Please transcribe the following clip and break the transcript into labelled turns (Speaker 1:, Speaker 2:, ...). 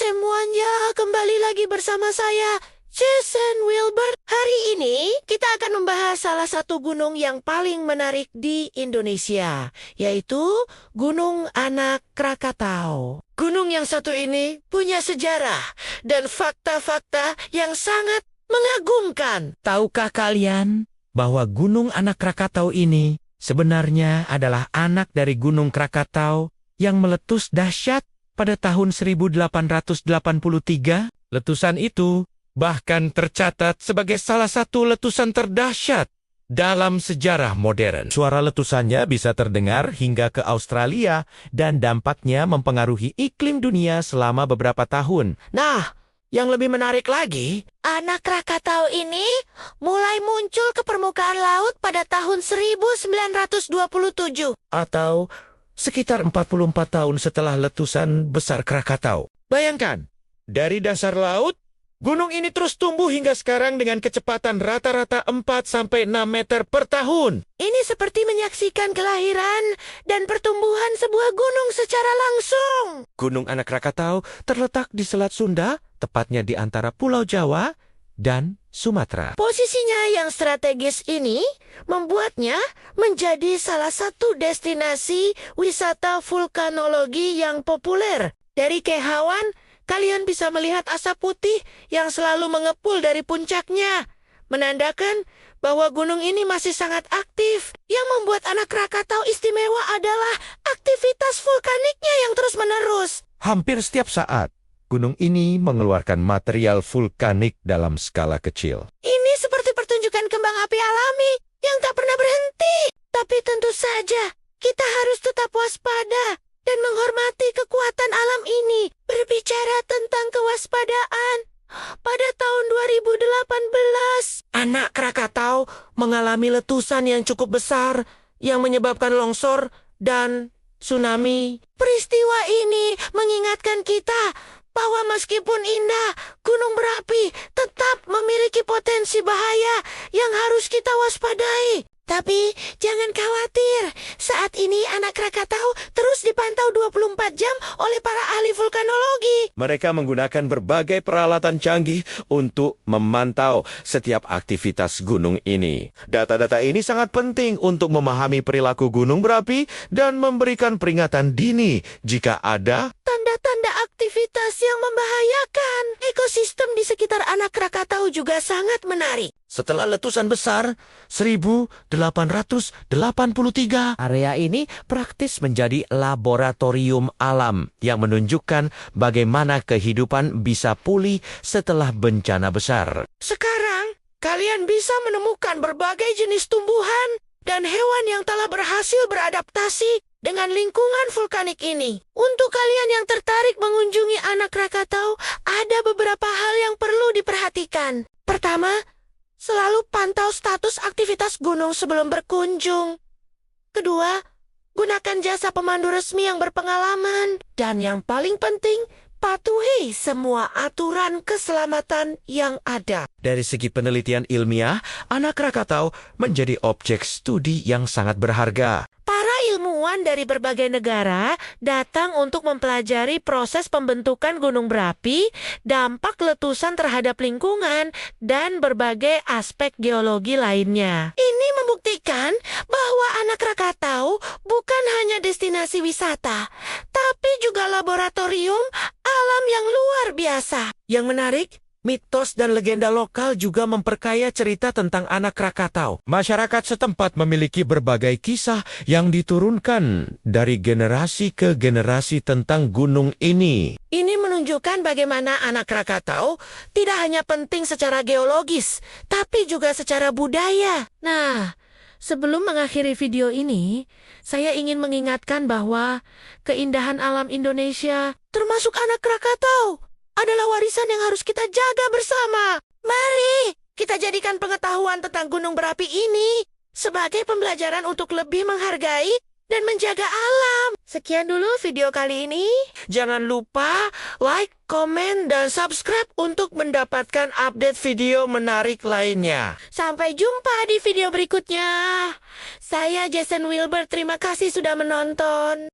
Speaker 1: semuanya, kembali lagi bersama saya, Jason Wilbert. Hari ini kita akan membahas salah satu gunung yang paling menarik di Indonesia, yaitu Gunung Anak Krakatau. Gunung yang satu ini punya sejarah dan fakta-fakta yang sangat mengagumkan.
Speaker 2: Tahukah kalian bahwa Gunung Anak Krakatau ini sebenarnya adalah anak dari Gunung Krakatau yang meletus dahsyat pada tahun 1883? Letusan itu bahkan tercatat sebagai salah satu letusan terdahsyat dalam sejarah modern. Suara letusannya bisa terdengar hingga ke Australia dan dampaknya mempengaruhi iklim dunia selama beberapa tahun.
Speaker 1: Nah, yang lebih menarik lagi, Anak Krakatau ini mulai muncul ke permukaan laut pada tahun 1927.
Speaker 2: Atau sekitar 44 tahun setelah letusan besar Krakatau. Bayangkan, dari dasar laut, gunung ini terus tumbuh hingga sekarang dengan kecepatan rata-rata 4-6 meter per tahun.
Speaker 1: Ini seperti menyaksikan kelahiran dan pertumbuhan sebuah gunung secara langsung.
Speaker 2: Gunung Anak Krakatau terletak di Selat Sunda, tepatnya di antara Pulau Jawa dan Sumatera.
Speaker 1: Posisinya yang strategis ini membuatnya menjadi salah satu destinasi wisata vulkanologi yang populer. Dari kehauan, kalian bisa melihat asap putih yang selalu mengepul dari puncaknya, menandakan bahwa gunung ini masih sangat aktif. Yang membuat Anak Krakatau istimewa adalah aktivitas vulkaniknya yang terus-menerus.
Speaker 2: Hampir setiap saat, gunung ini mengeluarkan material vulkanik dalam skala kecil.
Speaker 1: Ini seperti pertunjukan kembang api alami yang tak pernah berhenti. Tapi tentu saja, kita harus tetap waspada dan menghormati kekuatan alam ini. Berbicara tentang kewaspadaan, pada tahun 2018,
Speaker 2: Anak Krakatau mengalami letusan yang cukup besar yang menyebabkan longsor dan tsunami.
Speaker 1: peristiwa ini mengingatkan kita bahwa meskipun indah, gunung berapi tetap memiliki potensi bahaya yang harus kita waspadai. Tapi jangan khawatir, saat ini Anak Krakatau terus dipantau 24 jam oleh para ahli vulkanologi.
Speaker 2: Mereka menggunakan berbagai peralatan canggih untuk memantau setiap aktivitas gunung ini. Data-data ini sangat penting untuk memahami perilaku gunung berapi dan memberikan peringatan dini jika ada
Speaker 1: Tanda-tanda aktivitas yang membahayakan. Ekosistem di sekitar Anak Krakatau juga sangat menarik.
Speaker 2: Setelah letusan besar 1883, area ini praktis menjadi laboratorium alam yang menunjukkan bagaimana kehidupan bisa pulih setelah bencana besar.
Speaker 1: Sekarang, kalian bisa menemukan berbagai jenis tumbuhan dan hewan yang telah berhasil beradaptasi dengan lingkungan vulkanik ini. Untuk kalian yang tertarik mengunjungi Anak Krakatau, ada beberapa hal yang perlu diperhatikan. Pertama, selalu pantau status aktivitas gunung sebelum berkunjung. Kedua, gunakan jasa pemandu resmi yang berpengalaman. Dan yang paling penting, patuhi semua aturan keselamatan yang ada.
Speaker 2: Dari segi penelitian ilmiah, Anak Krakatau menjadi objek studi yang sangat berharga.
Speaker 1: Para ilmuwan dari berbagai negara datang untuk mempelajari proses pembentukan gunung berapi, dampak letusan terhadap lingkungan, dan berbagai aspek geologi lainnya. Ini membuktikan bahwa Anak Krakatau bukan hanya destinasi wisata, tapi juga laboratorium alam yang luar biasa.
Speaker 2: Yang menarik, mitos dan legenda lokal juga memperkaya cerita tentang Anak Krakatau. Masyarakat setempat memiliki berbagai kisah yang diturunkan dari generasi ke generasi tentang gunung ini.
Speaker 1: Ini menunjukkan bagaimana Anak Krakatau tidak hanya penting secara geologis, tapi juga secara budaya. Nah, sebelum mengakhiri video ini, saya ingin mengingatkan bahwa keindahan alam Indonesia, termasuk Anak Krakatau, adalah warisan yang harus kita jaga bersama. Mari kita jadikan pengetahuan tentang gunung berapi ini sebagai pembelajaran untuk lebih menghargai dan menjaga alam. Sekian dulu video kali ini. Jangan lupa like, komen, dan subscribe untuk mendapatkan update video menarik lainnya. Sampai jumpa di video berikutnya. Saya Jason Wilbert, terima kasih sudah menonton.